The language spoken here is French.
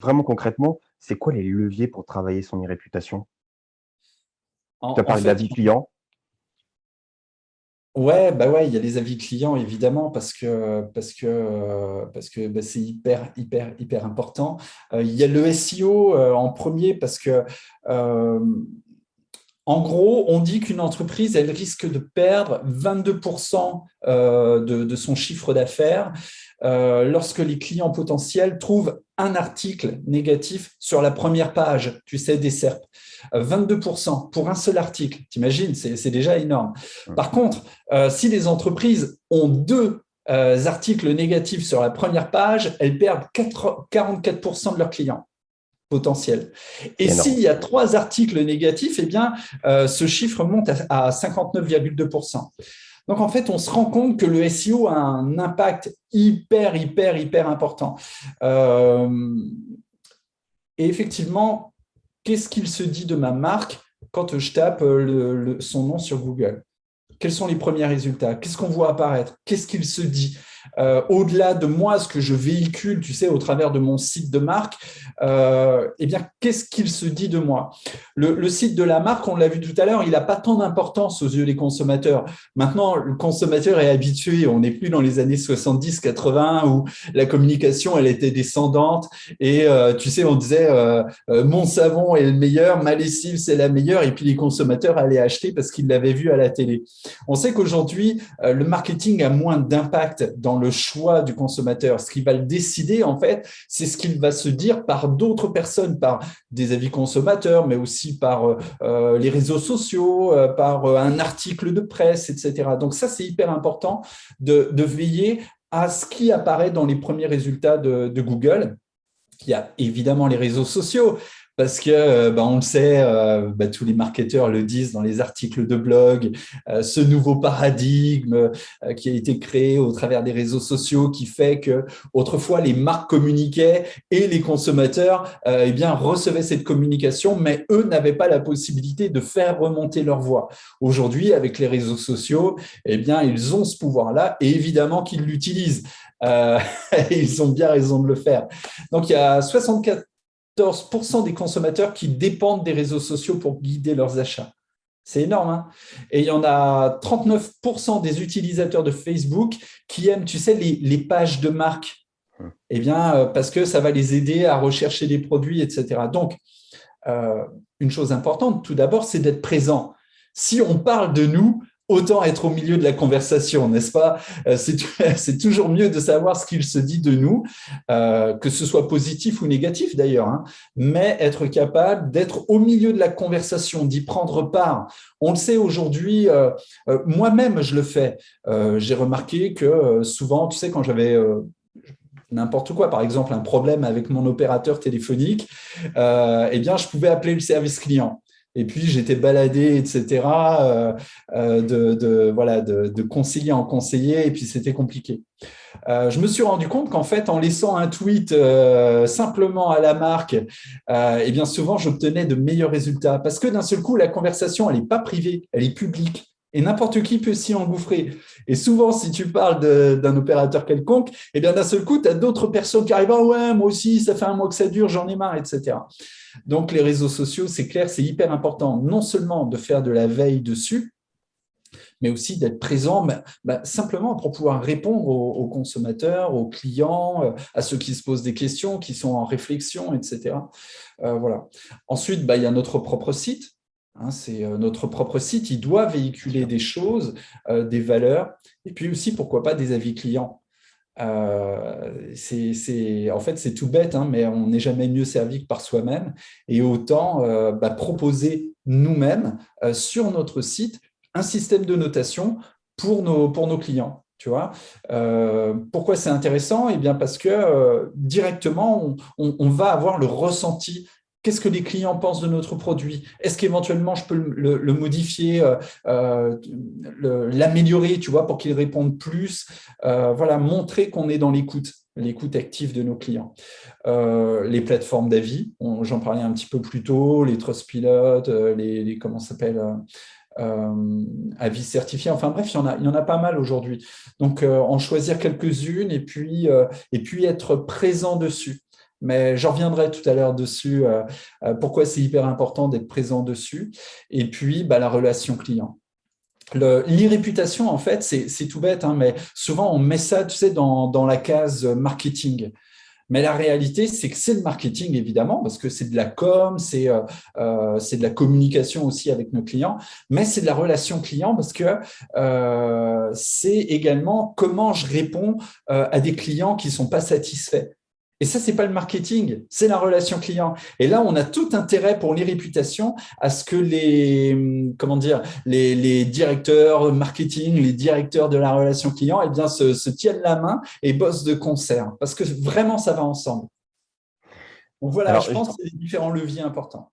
vraiment concrètement, c'est quoi les leviers pour travailler son e-réputation? Tu as En parlé fait, d'avis client. ouais, bah ouais, il y a les avis clients évidemment parce que bah, c'est hyper important. Il y a le SEO en premier parce que euh, en gros, on dit qu'une entreprise, elle risque de perdre 22% de son chiffre d'affaires lorsque les clients potentiels trouvent un article négatif sur la première page, tu sais, des SERP. 22% pour un seul article, t'imagines, c'est déjà énorme. Mmh. Par contre, si les entreprises ont deux articles négatifs sur la première page, elles perdent 44% de leurs clients potentiel. Et C'est énorme. s'il y a trois articles négatifs, eh bien, ce chiffre monte à 59,2%. Donc, en fait, on se rend compte que le SEO a un impact hyper important. Euh, et effectivement, qu'est-ce qu'il se dit de ma marque quand je tape son nom sur Google? Quels sont les premiers résultats? Qu'est-ce qu'on voit apparaître? Qu'est-ce qu'il se dit? Au-delà de moi, ce que je véhicule, tu sais, au travers de mon site de marque, eh bien, qu'est-ce qu'il se dit de moi? Le site de la marque, on l'a vu tout à l'heure, il n'a pas tant d'importance aux yeux des consommateurs. Maintenant, le consommateur est habitué, on n'est plus dans les années 70-80 où la communication, elle était descendante et tu sais, on disait mon savon est le meilleur, ma lessive, c'est la meilleure, et puis les consommateurs allaient acheter parce qu'ils l'avaient vu à la télé. On sait qu'aujourd'hui, le marketing a moins d'impact dans le choix du consommateur. Ce qui va le décider, en fait, c'est ce qu'il va se dire par d'autres personnes, par des avis consommateurs, mais aussi par les réseaux sociaux, par un article de presse, etc. Donc ça, c'est hyper important de veiller à ce qui apparaît dans les premiers résultats de Google. Il y a évidemment les réseaux sociaux, parce que on le sait, tous les marketeurs le disent dans les articles de blog, ce nouveau paradigme qui a été créé au travers des réseaux sociaux qui fait que autrefois les marques communiquaient et les consommateurs recevaient cette communication, mais eux n'avaient pas la possibilité de faire remonter leur voix. Aujourd'hui, avec les réseaux sociaux, ils ont ce pouvoir-là et évidemment qu'ils l'utilisent. Euh, ils ont bien raison de le faire. Donc, il y a 74% des consommateurs qui dépendent des réseaux sociaux pour guider leurs achats. C'est énorme, hein? Et il y en a 39% des utilisateurs de Facebook qui aiment, tu sais, les pages de marque. Mmh. Parce que ça va les aider à rechercher des produits, etc. Donc, euh, une chose importante, tout d'abord, c'est d'être présent. Si on parle de nous, autant être au milieu de la conversation, n'est-ce pas? C'est toujours mieux de savoir ce qu'il se dit de nous, que ce soit positif ou négatif d'ailleurs, hein, mais être capable d'être au milieu de la conversation, d'y prendre part. On le sait aujourd'hui, moi-même je le fais. J'ai remarqué que souvent, tu sais, quand j'avais n'importe quoi, par exemple un problème avec mon opérateur téléphonique, je pouvais appeler le service client. Et puis, j'étais baladé, etc., de conseiller en conseiller, et puis c'était compliqué. Je me suis rendu compte qu'en fait, en laissant un tweet simplement à la marque, souvent, j'obtenais de meilleurs résultats. Parce que d'un seul coup, la conversation, elle n'est pas privée, elle est publique. Et n'importe qui peut s'y engouffrer. Et souvent, si tu parles d'un opérateur quelconque, d'un seul coup, tu as d'autres personnes qui arrivent. Ah ouais, moi aussi, ça fait un mois que ça dure, j'en ai marre, etc. Donc, les réseaux sociaux, c'est clair, c'est hyper important, non seulement de faire de la veille dessus, mais aussi d'être présent simplement pour pouvoir répondre aux consommateurs, aux clients, à ceux qui se posent des questions, qui sont en réflexion, etc. Voilà. Ensuite, il y a notre propre site. Hein, c'est notre propre site, il doit véhiculer des choses, des valeurs, et puis aussi, pourquoi pas, des avis clients. En fait, c'est tout bête, hein, mais on n'est jamais mieux servi que par soi-même. Et autant proposer nous-mêmes sur notre site un système de notation pour nos clients. Tu vois, pourquoi c'est intéressant? Eh bien, parce que directement, on va avoir le ressenti. Qu'est-ce que les clients pensent de notre produit? Est-ce qu'éventuellement je peux le modifier, l'améliorer, tu vois, pour qu'ils répondent plus? Voilà, montrer qu'on est dans l'écoute active de nos clients. Les plateformes d'avis, j'en parlais un petit peu plus tôt, les Trustpilot, comment ça s'appelle, avis certifiés. Enfin bref, il y en a pas mal aujourd'hui. Donc, en choisir quelques-unes et puis être présent dessus. Mais j'en reviendrai tout à l'heure dessus, pourquoi c'est hyper important d'être présent dessus. Et puis, la relation client. L'e-réputation, en fait, c'est tout bête, hein, mais souvent on met ça, tu sais, dans la case marketing. Mais la réalité, c'est que c'est le marketing, évidemment, parce que c'est de la com, c'est de la communication aussi avec nos clients, mais c'est de la relation client parce que c'est également comment je réponds à des clients qui ne sont pas satisfaits. Et ça, c'est pas le marketing, c'est la relation client. Et là, on a tout intérêt pour les réputations à ce que les directeurs marketing, les directeurs de la relation client, eh bien, se tiennent la main et bossent de concert, parce que vraiment, ça va ensemble. Donc voilà, Alors, je pense que c'est les différents leviers importants.